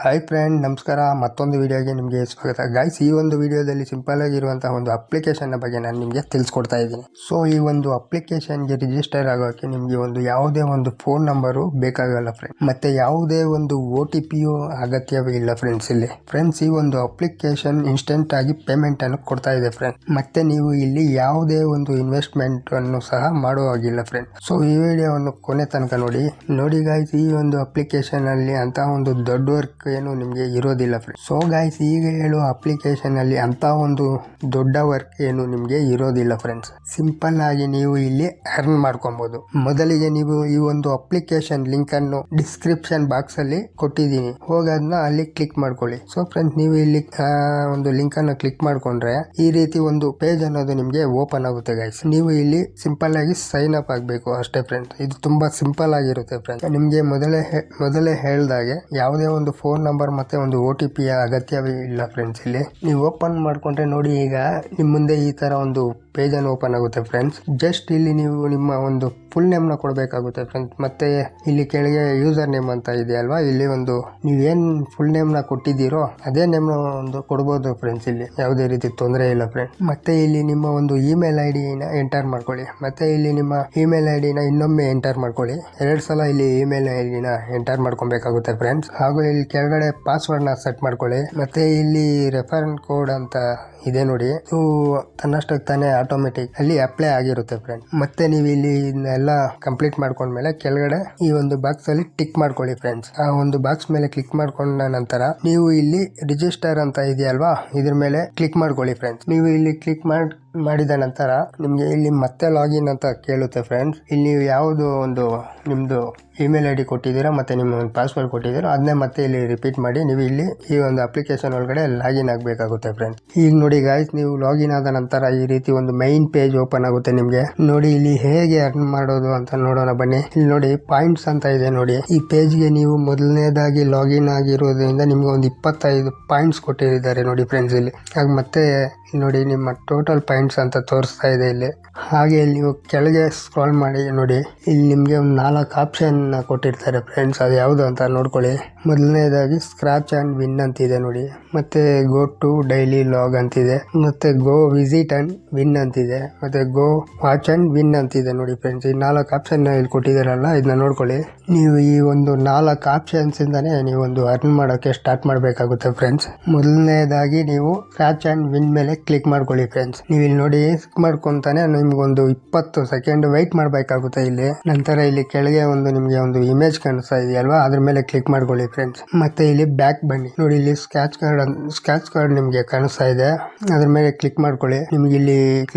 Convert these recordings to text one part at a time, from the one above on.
Hi friend, ನಮಸ್ಕಾರ. ಮತ್ತೊಂದು ವಿಡಿಯೋಗೆ ನಿಮಗೆ ಸ್ವಾಗತ. ಗೈಸ್, ಈ ಒಂದು ವಿಡಿಯೋದಲ್ಲಿ ಸಿಂಪಲ್ ಆಗಿರುವಂತಹ ಒಂದು ಅಪ್ಲಿಕೇಶನ್ ಬಗ್ಗೆ ನಾನು ನಿಮಗೆ ತಿಳಿಸ್ಕೊಡ್ತಾ ಇದ್ದೀನಿ. ಸೊ ಈ ಒಂದು ಅಪ್ಲಿಕೇಶನ್ಗೆ ರಿಜಿಸ್ಟರ್ ಆಗೋಕ್ಕೆ ನಿಮಗೆ ಒಂದು ಯಾವುದೇ ಒಂದು ಫೋನ್ ನಂಬರು ಬೇಕಾಗಲ್ಲ ಫ್ರೆಂಡ್, ಮತ್ತೆ ಯಾವುದೇ ಒಂದು OTP ಅಗತ್ಯವೇ ಇಲ್ಲ ಫ್ರೆಂಡ್ಸ್. ಫ್ರೆಂಡ್ಸ್, ಈ ಒಂದು ಅಪ್ಲಿಕೇಶನ್ ಇನ್ಸ್ಟೆಂಟ್ ಆಗಿ ಪೇಮೆಂಟ್ ಅನ್ನು ಕೊಡ್ತಾ ಇದೆ ಫ್ರೆಂಡ್. ಮತ್ತೆ ನೀವು ಇಲ್ಲಿ ಯಾವುದೇ ಒಂದು ಇನ್ವೆಸ್ಟ್ಮೆಂಟ್ ಅನ್ನು ಸಹ ಮಾಡುವಾಗಿಲ್ಲ ಫ್ರೆಂಡ್. ಸೊ ಈ ವಿಡಿಯೋವನ್ನು ಕೊನೆ ತನಕ ನೋಡಿ ಗೈಸ್. ಈ ಒಂದು ಅಪ್ಲಿಕೇಶನ್ ಅಲ್ಲಿ ಅಂತ ಒಂದು ದೊಡ್ಡ ವರ್ಕ್ ಏನು ನಿಮಗೆ ಇರೋದಿಲ್ಲ ಫ್ರೆಂಡ್. ಸೊ ಗೈಸ್, ಈಗ ಹೇಳುವ ಅಪ್ಲಿಕೇಶನ್ ಅಲ್ಲಿ ಅಂತ ಒಂದು ದೊಡ್ಡ ವರ್ಕ್ ಏನು ನಿಮಗೆ ಇರೋದಿಲ್ಲ ಫ್ರೆಂಡ್ಸ್. ಸಿಂಪಲ್ ಆಗಿ ನೀವು ಇಲ್ಲಿ ಅರ್ನ್ ಮಾಡ್ಕೊಬಹುದು. ಮೊದಲಿಗೆ ನೀವು ಈ ಒಂದು ಅಪ್ಲಿಕೇಶನ್ ಲಿಂಕ್ ಅನ್ನು ಡಿಸ್ಕ್ರಿಪ್ಷನ್ ಬಾಕ್ಸ್ ಅಲ್ಲಿ ಕೊಟ್ಟಿದ್ದೀನಿ, ಹೋಗೋದನ್ನ ಅಲ್ಲಿ ಕ್ಲಿಕ್ ಮಾಡ್ಕೊಳ್ಳಿ. ಸೊ ಫ್ರೆಂಡ್ಸ್, ನೀವು ಇಲ್ಲಿ ಒಂದು ಲಿಂಕ್ ಅನ್ನು ಕ್ಲಿಕ್ ಮಾಡ್ಕೊಂಡ್ರೆ ಈ ರೀತಿ ಒಂದು ಪೇಜ್ ಅನ್ನೋದು ನಿಮಗೆ ಓಪನ್ ಆಗುತ್ತೆ ಗೈಸ್. ನೀವು ಇಲ್ಲಿ ಸಿಂಪಲ್ ಆಗಿ ಸೈನ್ ಅಪ್ ಆಗಬೇಕು ಅಷ್ಟೇ ಫ್ರೆಂಡ್ಸ್. ಇದು ತುಂಬಾ ಸಿಂಪಲ್ ಆಗಿರುತ್ತೆ ಫ್ರೆಂಡ್ಸ್. ನಿಮಗೆ ಮೊದಲೇ ಹೇಳ್ದಾಗೆ ಯಾವುದೇ ಒಂದು ಫೋನ್ ನಂಬರ್ ಮತ್ತೆ ಒಂದು OTP ಅಗತ್ಯವೇ ಇಲ್ಲ ಫ್ರೆಂಡ್ಸ್. ಇಲ್ಲಿ ನೀವು ಓಪನ್ ಮಾಡ್ಕೊಂಡ್ರೆ ನೋಡಿ, ಈಗ ನಿಮ್ಮ ಮುಂದೆ ಈ ತರ ಒಂದು ಪೇಜ್ ಅನ್ನು ಓಪನ್ ಆಗುತ್ತೆ ಫ್ರೆಂಡ್ಸ್. ಜಸ್ಟ್ ಇಲ್ಲಿ ನೀವು ನಿಮ್ಮ ಒಂದು ಫುಲ್ ನೇಮ್ ನ ಕೊಡಬೇಕಾಗುತ್ತೆ ಫ್ರೆಂಡ್ಸ್. ಮತ್ತೆ ಇಲ್ಲಿ ಕೆಳಗೆ ಯೂಸರ್ ನೇಮ್ ಅಂತ ಇದೆ ಅಲ್ವಾ, ಇಲ್ಲಿ ಒಂದು ನೀವೇನ್ ಫುಲ್ ನೇಮ್ ನ ಕೊಟ್ಟಿದ್ದೀರೋ ಅದೇ ನೇಮ್ ನ ಒಂದು ಕೊಡಬಹುದು ಫ್ರೆಂಡ್ಸ್. ಇಲ್ಲಿ ಯಾವುದೇ ರೀತಿ ತೊಂದರೆ ಇಲ್ಲ ಫ್ರೆಂಡ್. ಮತ್ತೆ ಇಲ್ಲಿ ನಿಮ್ಮ ಒಂದು ಇಮೇಲ್ ID ನ ಎಂಟರ್ ಮಾಡ್ಕೊಳ್ಳಿ. ಮತ್ತೆ ಇಲ್ಲಿ ನಿಮ್ಮ ಇಮೇಲ್ ID ನ ಇನ್ನೊಮ್ಮೆ ಎಂಟರ್ ಮಾಡ್ಕೊಳ್ಳಿ. 2 ಸಲ ಇಲ್ಲಿ ಇಮೇಲ್ ID ನ ಎಂಟರ್ ಮಾಡ್ಕೊಬೇಕಾಗುತ್ತೆ ಫ್ರೆಂಡ್ಸ್. ಹಾಗೂ ಇಲ್ಲಿ ಕೆಳಗಡೆ ಪಾಸ್ವರ್ಡ್ ನ ಸೆಟ್ ಮಾಡ್ಕೊಳ್ಳಿ. ಮತ್ತೆ ಇಲ್ಲಿ ರೆಫರೆನ್ಸ್ ಕೋಡ್ ಅಂತ ಇದೆ ನೋಡಿ, ಇದು ತನ್ನಷ್ಟಕ್ಕೆ ತಾನೇ ಆಟೋಮೆಟಿಕ್ ಅಲ್ಲಿ ಅಪ್ಲೈ ಆಗಿರುತ್ತೆ ಫ್ರೆಂಡ್. ಮತ್ತೆ ನೀವು ಇಲ್ಲಿ ಇದನ್ನೆಲ್ಲ ಕಂಪ್ಲೀಟ್ ಮಾಡ್ಕೊಂಡ್ಮೇಲೆ ಕೆಳಗಡೆ ಈ ಒಂದು ಬಾಕ್ಸ್ ಅಲ್ಲಿ ಟಿಕ್ ಮಾಡ್ಕೊಳ್ಳಿ ಫ್ರೆಂಡ್ಸ್. ಆ ಒಂದು ಬಾಕ್ಸ್ ಮೇಲೆ ಕ್ಲಿಕ್ ಮಾಡ್ಕೊಂಡ ನಂತರ ನೀವು ಇಲ್ಲಿ ರಿಜಿಸ್ಟರ್ ಅಂತ ಇದೆಯಲ್ವಾ, ಇದ್ರ ಮೇಲೆ ಕ್ಲಿಕ್ ಮಾಡ್ಕೊಳ್ಳಿ ಫ್ರೆಂಡ್ಸ್. ನೀವು ಇಲ್ಲಿ ಕ್ಲಿಕ್ ಮಾಡಿದ ನಂತರ ನಿಮ್ಗೆ ಇಲ್ಲಿ ಮತ್ತೆ ಲಾಗಿನ್ ಅಂತ ಕೇಳುತ್ತೆ ಫ್ರೆಂಡ್ಸ್. ಇಲ್ಲಿ ಯಾವುದು ಒಂದು ನಿಮ್ದು ಇಮೇಲ್ ID ಕೊಟ್ಟಿದ್ದೀರಾ ಮತ್ತೆ ನಿಮ್ಮ ಒಂದು ಪಾಸ್ವರ್ಡ್ ಕೊಟ್ಟಿದ್ದೀರಾ ಅದನ್ನೇ ಮತ್ತೆ ಇಲ್ಲಿ ರಿಪೀಟ್ ಮಾಡಿ ನೀವು ಇಲ್ಲಿ ಈ ಒಂದು ಅಪ್ಲಿಕೇಶನ್ ಒಳಗಡೆ ಲಾಗಿನ್ ಆಗಬೇಕಾಗುತ್ತೆ ಫ್ರೆಂಡ್ಸ್. ಈಗ ನೋಡಿ ಗಾಯ್ಸ್, ನೀವು ಲಾಗಿನ್ ಆದ ನಂತರ ಈ ರೀತಿ ಒಂದು ಮೈನ್ ಪೇಜ್ ಓಪನ್ ಆಗುತ್ತೆ ನಿಮ್ಗೆ. ನೋಡಿ ಇಲ್ಲಿ ಹೇಗೆ ಅರ್ನ್ ಮಾಡೋದು ಅಂತ ನೋಡೋಣ ಬನ್ನಿ. ಇಲ್ಲಿ ನೋಡಿ ಪಾಯಿಂಟ್ಸ್ ಅಂತ ಇದೆ ನೋಡಿ. ಈ ಪೇಜ್ಗೆ ನೀವು ಮೊದಲನೇದಾಗಿ ಲಾಗಿನ್ ಆಗಿರೋದ್ರಿಂದ ನಿಮ್ಗೆ ಒಂದು 25 ಪಾಯಿಂಟ್ಸ್ ಕೊಟ್ಟಿದ್ದಾರೆ ನೋಡಿ ಫ್ರೆಂಡ್ಸ್. ಇಲ್ಲಿ ಹಾಗೆ ಮತ್ತೆ ನೋಡಿ ನಿಮ್ಮ ಟೋಟಲ್ ಪಾಯಿಂಟ್ಸ್ ಅಂತ ತೋರಿಸ್ತಾ ಇದೆ ಇಲ್ಲಿ. ಹಾಗೆ ನೀವು ಕೆಳಗೆ ಸ್ಕ್ರಾಲ್ ಮಾಡಿ ನೋಡಿ, ಇಲ್ಲಿ ನಿಮ್ಗೆ ಒಂದು 4 ಆಪ್ಷನ್ ಕೊಟ್ಟಿರ್ತಾರೆ ಫ್ರೆಂಡ್ಸ್. ಅದು ಯಾವುದು ಅಂತ ನೋಡ್ಕೊಳ್ಳಿ. ಮೊದಲನೇದಾಗಿ ಸ್ಕ್ರಾಚ್ ಅಂಡ್ ವಿನ್ ಅಂತಿದೆ ನೋಡಿ, ಮತ್ತೆ ಗೋ ಟು ಡೈಲಿ ಲಾಗ್ ಅಂತಿದೆ, ಮತ್ತೆ ಗೋ ವಿಸಿಟ್ ಅಂಡ್ ವಿನ್ ಅಂತಿದೆ, ಮತ್ತೆ ಗೋ ವಾಚ್ ಅಂಡ್ ವಿನ್ ಅಂತಿದೆ ನೋಡಿ ಫ್ರೆಂಡ್ಸ್. ಈ 4 ಆಪ್ಷನ್ ಇಲ್ಲಿ ಕೊಟ್ಟಿದಾರಲ್ಲ, ಇದನ್ನ ನೋಡ್ಕೊಳ್ಳಿ. ನೀವು ಈ ಒಂದು 4 ಆಪ್ಷನ್ಸ್ ಇಂದಾನೆ ನೀವು ಒಂದು ಅರ್ನ್ ಮಾಡೋಕೆ ಸ್ಟಾರ್ಟ್ ಮಾಡಬೇಕಾಗುತ್ತೆ ಫ್ರೆಂಡ್ಸ್. ಮೊದಲನೇದಾಗಿ ನೀವು ಸ್ಕ್ರಾಚ್ ಅಂಡ್ ವಿನ್ ಮೇಲೆ ಕ್ಲಿಕ್ ಮಾಡ್ಕೊಳ್ಳಿ ಫ್ರೆಂಡ್ಸ್. ನೀವು ಇಲ್ಲಿ ನೋಡಿ ಕ್ಲಿಕ್ ಮಾಡ್ಕೊಂತಾನೆ ನಿಮ್ಗೊಂದು 20 ಸೆಕೆಂಡ್ ವೆಯ್ಟ್ ಮಾಡಬೇಕಾಗುತ್ತೆ ಇಲ್ಲಿ. ನಂತರ ಇಲ್ಲಿ ಕೆಳಗೆ ಒಂದು ನಿಮ್ಗೆ ಒಂದು ಇಮೇಜ್ ಕಾಣಿಸ್ತಾ ಇದೆಯಲ್ವಾ, ಅದ್ರ ಮೇಲೆ ಕ್ಲಿಕ್ ಮಾಡ್ಕೊಳ್ಳಿ ಫ್ರೆಂಡ್ಸ್. ಮತ್ತೆ ಇಲ್ಲಿ ಬ್ಯಾಕ್ ಬನ್ನಿ. ನೋಡಿ ಇಲ್ಲಿ ಸ್ಕ್ರಾಚ್ ಕಾರ್ಡ್ ನಿಮ್ಗೆ ಕಾಣಿಸ್ತಾ ಇದೆ, ಅದ್ರ ಮೇಲೆ ಕ್ಲಿಕ್ ಮಾಡ್ಕೊಳ್ಳಿ. ನಿಮ್ಗೆ ಇಲ್ಲಿ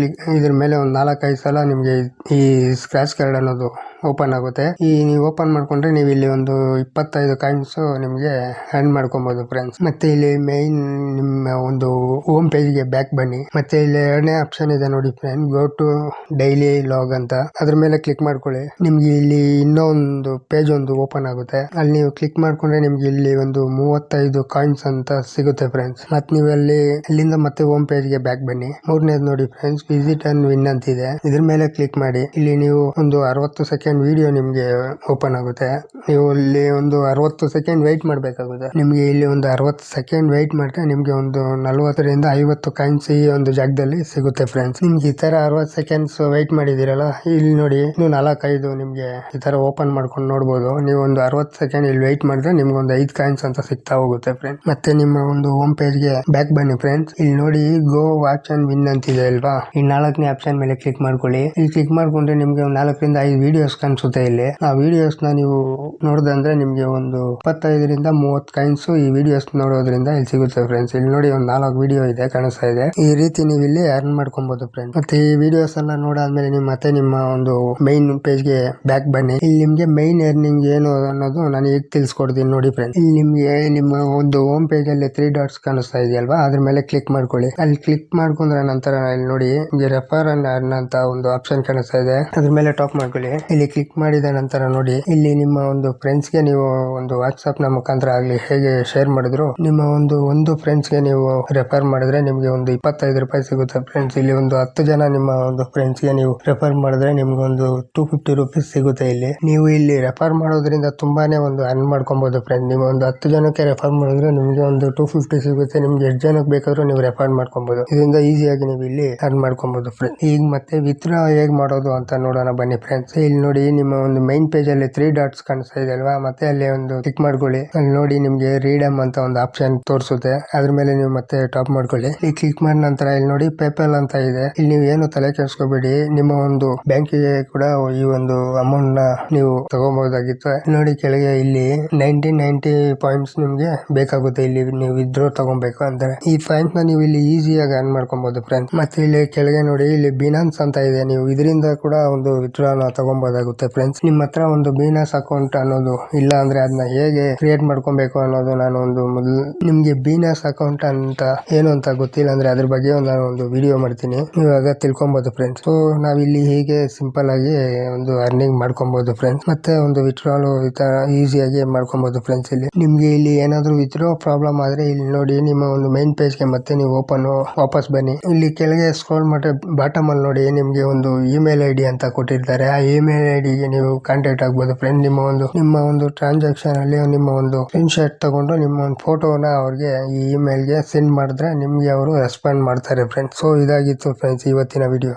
ಇದ್ರ ಮೇಲೆ ಒಂದು 4-5 ಸಲ ನಿಮ್ಗೆ ಈ ಸ್ಕ್ರಾಚ್ ಕಾರ್ಡ್ ಅನ್ನೋದು ಓಪನ್ ಆಗುತ್ತೆ. ನೀವು ಓಪನ್ ಮಾಡ್ಕೊಂಡ್ರೆ ನೀವು ಇಲ್ಲಿ ಒಂದು 25 ಕಾಯಿನ್ಸ್ ನಿಮ್ಗೆ ಅರ್ನ್ ಮಾಡ್ಕೊಬಹುದು ಫ್ರೆಂಡ್ಸ್. ಮತ್ತೆ ಇಲ್ಲಿ ಮೈನ್ ನಿಮ್ಮ ಒಂದು ಹೋಮ್ ಪೇಜ್ಗೆ ಬ್ಯಾಕ್ ಬನ್ನಿ. ಮತ್ತೆ ಇಲ್ಲಿ 2ನೇ ಆಪ್ಷನ್ ಇದೆ ನೋಡಿ friend, go to daily log ಅಂತ, ಅದ್ರ ಮೇಲೆ ಕ್ಲಿಕ್ ಮಾಡ್ಕೊಳ್ಳಿ. ನಿಮ್ಗೆ ಇಲ್ಲಿ ಇನ್ನೊಂದು ಪೇಜ್ ಒಂದು ಓಪನ್ ಆಗುತ್ತೆ. ಅಲ್ಲಿ ನೀವು ಕ್ಲಿಕ್ ಮಾಡ್ಕೊಂಡ್ರೆ ನಿಮ್ಗೆ ಇಲ್ಲಿ ಒಂದು 35 ಕಾಯಿನ್ಸ್ ಅಂತ ಸಿಗುತ್ತೆ ಫ್ರೆಂಡ್ಸ್. ಮತ್ತೆ ನೀವು ಅಲ್ಲಿಂದ ಮತ್ತೆ ಹೋಮ್ ಪೇಜ್ಗೆ ಬ್ಯಾಕ್ ಬನ್ನಿ. 3ನೇದು ನೋಡಿ ಫ್ರೆಂಡ್ಸ್, ವಿಸಿಟ್ ಅಂಡ್ ವಿನ್ ಅಂತಿದೆ, ಇದ್ರ ಮೇಲೆ ಕ್ಲಿಕ್ ಮಾಡಿ. ಇಲ್ಲಿ ನೀವು ಒಂದು 60 ಸೆಕೆಂಡ್ ವಿಡಿಯೋ ನಿಮ್ಗೆ ಓಪನ್ ಆಗುತ್ತೆ. ನೀವು ಇಲ್ಲಿ ಒಂದು 60 ಸೆಕೆಂಡ್ ವೆಯ್ಟ್ ಮಾಡಬೇಕಾಗುತ್ತೆ. ನಿಮ್ಗೆ ಇಲ್ಲಿ ಒಂದು 60 ಸೆಕೆಂಡ್ ವೆಯ್ಟ್ ಮಾಡಿದ್ರೆ ನಿಮ್ಗೆ ಒಂದು 40 ರಿಂದ 50 ಕಾಯಿನ್ಸ್ ಈ ಒಂದು ಜಾಗದಲ್ಲಿ ಸಿಗುತ್ತೆ ಫ್ರೆಂಡ್ಸ್. ನಿಮ್ಗೆ ಈ ತರ 60 ಸೆಕೆಂಡ್ಸ್ ವೆಯ್ಟ್ ಮಾಡಿದಿರಲ್ಲ, ಇಲ್ಲಿ ನೋಡಿ ಇನ್ನು 4-5 ನಿಮ್ಗೆ ಈ ತರ ಓಪನ್ ಮಾಡ್ಕೊಂಡು ನೋಡ್ಬೋದು. ನೀವು ಒಂದು 60 ಸೆಕೆಂಡ್ ಇಲ್ಲಿ ವೆಯ್ಟ್ ಮಾಡಿದ್ರೆ ನಿಮ್ಗೆ ಒಂದು 5 ಕಾಯಿನ್ಸ್ ಅಂತ ಸಿಗ್ತಾ ಹೋಗುತ್ತೆ ಫ್ರೆಂಡ್ಸ್. ಮತ್ತೆ ನಿಮ್ಮ ಒಂದು ಹೋಮ್ ಪೇಜ್ಗೆ ಬ್ಯಾಕ್ ಬನ್ನಿ ಫ್ರೆಂಡ್ಸ್. ಇಲ್ಲಿ ನೋಡಿ ಗೋ ವಾಚ್ ಅಂಡ್ ವಿನ್ ಅಂತಿದೆ ಅಲ್ವಾ, ಈ 4ನೇ ಆಪ್ಷನ್ ಮೇಲೆ ಕ್ಲಿಕ್ ಮಾಡ್ಕೊಳ್ಳಿ. ಇಲ್ಲಿ ಕ್ಲಿಕ್ ಮಾಡ್ಕೊಂಡ್ರೆ ನಿಮ್ಗೆ 4 ರಿಂದ 5 ವಿಡಿಯೋಸ್ ಕಾಣಿಸುತ್ತೆ. ಇಲ್ಲಿ ಆ ವಿಡಿಯೋಸ್ ನ ನೀವು ನೋಡಿದ್ರೆ ನಿಮ್ಗೆ ಒಂದು 25 ರಿಂದ 30 ಕಾಯಿನ್ಸ್ ಈ ವಿಡಿಯೋಸ್ ನೋಡೋದ್ರಿಂದ ಇಲ್ಲಿ ಸಿಗುತ್ತೆ ಫ್ರೆಂಡ್ಸ್. ಇಲ್ಲಿ ನೋಡಿ ಒಂದು 4 ವಿಡಿಯೋ ಇದೆ ಕಾಣಿಸ್ತಾ ಇದೆ. ಈ ರೀತಿ ನೀವು ಇಲ್ಲಿ ಅರ್ನ್ ಮಾಡ್ಕೊಬಹುದು ಫ್ರೆಂಡ್ಸ್. ಮತ್ತೆ ಈ ವಿಡಿಯೋಸ್ ಎಲ್ಲ ನೋಡಾದ್ಮೇಲೆ ನೀವು ಮತ್ತೆ ನಿಮ್ಮ ಒಂದು ಮೈನ್ ಪೇಜ್ಗೆ ಬ್ಯಾಕ್ ಬನ್ನಿ. ಇಲ್ಲಿ ನಿಮ್ಗೆ ಮೈನ್ ಅರ್ನಿಂಗ್ ಏನು ಅನ್ನೋದು ನಾನು ಈಗ ತಿಳಿಸ್ಕೊಡ್ತೀನಿ ನೋಡಿ ಫ್ರೆಂಡ್ಸ್. ಇಲ್ಲಿ ನಿಮ್ಗೆ ನಿಮ್ಮ ಒಂದು ಹೋಮ್ ಪೇಜ್ ಅಲ್ಲಿ 3 ಡಾಟ್ಸ್ ಕಾಣಿಸ್ತಾ ಇದೆಯಲ್ವಾ, ಅದ್ರ ಮೇಲೆ ಕ್ಲಿಕ್ ಮಾಡ್ಕೊಳ್ಳಿ. ಅಲ್ಲಿ ಕ್ಲಿಕ್ ಮಾಡ್ಕೊಂಡ್ರೆ ನಂತರ ಇಲ್ಲಿ ನೋಡಿ ನಿಮ್ಗೆ ರೆಫರ್ ಅಂಡ್ ಅರ್ನ್ ಅಂತ ಒಂದು ಆಪ್ಷನ್ ಕಾಣಿಸ್ತಾ ಇದೆ, ಅದ್ರ ಮೇಲೆ ಟಾಪ್ ಮಾಡ್ಕೊಳ್ಳಿ. ಇಲ್ಲಿ ಕ್ಲಿಕ್ ಮಾಡಿದ ನಂತರ ನೋಡಿ ಇಲ್ಲಿ ನಿಮ್ಮ ಒಂದು ಫ್ರೆಂಡ್ಸ್ಗೆ ನೀವು ಒಂದು ವಾಟ್ಸ್ಆಪ್ ನ ಮುಖಾಂತರ ಆಗ್ಲಿ ಹೇಗೆ ಶೇರ್ ಮಾಡಿದ್ರು ನಿಮ್ಮ ಒಂದು ಫ್ರೆಂಡ್ಸ್ಗೆ ನೀವು ರೆಫರ್ ಮಾಡಿದ್ರೆ ನಿಮ್ಗೆ ಒಂದು 25 ರೂಪಾಯಿ ಸಿಗುತ್ತೆ ಫ್ರೆಂಡ್ಸ್. ಇಲ್ಲಿ ಒಂದು 10 ಜನ ನಿಮ್ಮ ಒಂದು ಫ್ರೆಂಡ್ಸ್ಗೆ ನೀವು ರೆಫರ್ ಮಾಡಿದ್ರೆ ನಿಮ್ಗೆ ಒಂದು 250 ರುಪೀಸ್ ಸಿಗುತ್ತೆ. ಇಲ್ಲಿ ನೀವು ಇಲ್ಲಿ ರೆಫರ್ ಮಾಡೋದ್ರಿಂದ ತುಂಬಾನೇ ಒಂದು ಅರ್ನ್ ಮಾಡ್ಕೊಬಹುದು ಫ್ರೆಂಡ್. ನೀವು ಒಂದು 10 ಜನಕ್ಕೆ ರೆಫರ್ ಮಾಡಿದ್ರೆ ನಿಮ್ಗೆ ಒಂದು 250 ಸಿಗುತ್ತೆ. ನಿಮ್ಗೆ ಎಷ್ಟು ಜನಕ್ಕೆ ಬೇಕಾದ್ರೂ ನೀವು ರೆಫರ್ ಮಾಡ್ಕೊಬಹುದು. ಇದರಿಂದ ಈಸಿಯಾಗಿ ನೀವು ಇಲ್ಲಿ ಅರ್ನ್ ಮಾಡ್ಕೊಬಹುದು ಫ್ರೆಂಡ್. ಈಗ ಮತ್ತೆ ವಿತ್ಡ್ರಾ ಹೇಗ್ ಮಾಡೋದು ಅಂತ ನೋಡೋಣ ಬನ್ನಿ ಫ್ರೆಂಡ್ಸ್. ಇಲ್ಲಿ ನೋಡಿ ನಿಮ್ಮ ಒಂದು ಮೈನ್ ಪೇಜ್ ಅಲ್ಲಿ 3 ಡಾಟ್ಸ್ ಕಾಣಿಸ್ತಾ ಇದೆ ಅಲ್ವಾ, ಮತ್ತೆ ಅಲ್ಲಿ ಒಂದು ಕ್ಲಿಕ್ ಮಾಡ್ಕೊಳ್ಳಿ. ಅಲ್ಲಿ ನೋಡಿ ನಿಮ್ಗೆ ರೀಡಮ್ ಅಂತ ಒಂದು ಆಪ್ಷನ್ ತೋರಿಸುತ್ತೆ, ಅದ್ರ ಮೇಲೆ ನೀವು ಮತ್ತೆ ಟಾಪ್ ಮಾಡ್ಕೊಳ್ಳಿ. ಇಲ್ಲಿ ಕ್ಲಿಕ್ ಮಾಡಿದ ನಂತರ ಇಲ್ಲಿ ನೋಡಿ ಪೇಪಾಲ್ ಅಂತ ಇದೆ. ಇಲ್ಲಿ ನೀವು ಏನು ತಲೆ ಕೆಡಿಸ್ಕೋಬೇಡಿ, ನಿಮ್ಮ ಒಂದು ಬ್ಯಾಂಕಿಗೆ ಕೂಡ ಈ ಒಂದು ಅಮೌಂಟ್ ನ ನೀವು ತಗೋಬಹುದಾಗಿತ್ತು. ನೋಡಿ ಕೆಳಗೆ ಇಲ್ಲಿ 1990 ಪಾಯಿಂಟ್ಸ್ ನಿಮ್ಗೆ ಬೇಕಾಗುತ್ತೆ. ಇಲ್ಲಿ ನೀವು ವಿತ್ಡ್ರಾ ತಗೊಬೇಕು ಅಂದ್ರೆ ಈ ಪಾಯಿಂಟ್ ನ ನೀವು ಇಲ್ಲಿ ಈಸಿಯಾಗಿ ಅರ್ನ್ ಮಾಡ್ಕೊಬಹುದು ಫ್ರೆಂಡ್ಸ್. ಮತ್ತೆ ಇಲ್ಲಿ ಕೆಳಗೆ ನೋಡಿ ಇಲ್ಲಿ ಬಿನಾನ್ಸ್ ಅಂತ ಇದೆ, ನೀವು ಇದರಿಂದ ಕೂಡ ಒಂದು ವಿತ್ಡ್ರಾ ತಗೊಬಹುದಾಗುತ್ತೆ ಫ್ರೆಂಡ್ಸ್. ನಿಮ್ಮ ಹತ್ರ ಒಂದು ಬಿನಾನ್ಸ್ ಅಕೌಂಟ್ ಅನ್ನೋದು ಇಲ್ಲ ಅಂದ್ರೆ ಅದನ್ನ ಹೇಗೆ ಕ್ರಿಯೇಟ್ ಮಾಡ್ಕೊಬೇಕು ಅನ್ನೋದು ನಾನು ಒಂದು ನಿಮ್ಗೆ ಬಿನಾನ್ಸ್ ಅಕೌಂಟ್ ಅಂತ ಏನು ಅಂತ ಗೊತ್ತಿಲ್ಲ ಅಂದ್ರೆ ಅದ್ರ ಬಗ್ಗೆ ನಾನು ಒಂದು ವಿಡಿಯೋ ಮಾಡ್ತೀನಿ, ಇವಾಗ ತಿಳ್ಕೊಬಹುದು ಫ್ರೆಂಡ್ಸ್. ಸೊ ನಾವಿಲ್ಲಿ ಹೀಗೆ ಸಿಂಪಲ್ ಆಗಿ ಒಂದು ಅರ್ನಿಂಗ್ ಮಾಡ್ಕೊಬಹುದು ಫ್ರೆಂಡ್ಸ್. ಮತ್ತೆ ಒಂದು ವಿತ್ಡ್ರಾಲ್ ಈಸಿಯಾಗಿ ಮಾಡ್ಕೊಬಹುದು ಫ್ರೆಂಡ್ಸ್. ಇಲ್ಲಿ ನಿಮ್ಗೆ ಇಲ್ಲಿ ಏನಾದ್ರು ವಿತ್ಡ್ರಾ ಪ್ರಾಬ್ಲಮ್ ಆದ್ರೆ ಇಲ್ಲಿ ನೋಡಿ ನಿಮ್ಮ ಒಂದು ಮೈನ್ ಪೇಜ್ ಗೆ ಮತ್ತೆ ನೀವು ವಾಪಸ್ ಬನ್ನಿ. ಇಲ್ಲಿ ಕೆಳಗೆ ಸ್ಕ್ರೋಲ್ ಮಾಡಿ ಬಾಟಮ್ ಅಲ್ಲಿ ನೋಡಿ ನಿಮ್ಗೆ ಒಂದು ಇಮೇಲ್ ಐಡಿ ಅಂತ ಕೊಟ್ಟಿರ್ತಾರೆ. ಆ ಇಮೇಲ್ ಐಡಿಗೆ ನೀವು ಕಾಂಟ್ಯಾಕ್ಟ್ ಆಗ್ಬೋದು ಫ್ರೆಂಡ್. ನಿಮ್ಮ ಒಂದು ಟ್ರಾನ್ಸಾಕ್ಷನ್ ಅಲ್ಲಿ ನಿಮ್ಮ ಒಂದು ಸ್ಕ್ರೀನ್ ಶಾಟ್ ತಗೊಂಡು ನಿಮ್ಮ ಒಂದು ಫೋಟೋನ ಅವ್ರಿಗೆ ಈ ಇಮೇಲ್ ಗೆ ಸೆಂಡ್ ಮಾಡಿದ್ರೆ ನಿಮ್ಗೆ ಅವರು ರೆಸ್ಪಾಂಡ್ ಮಾಡ್ತಾರೆ ಫ್ರೆಂಡ್ಸ್. ಸೊ ಇದಾಗಿತ್ತು ಫ್ರೆಂಡ್ಸ್ ಇವತ್ತಿನ ವಿಡಿಯೋ.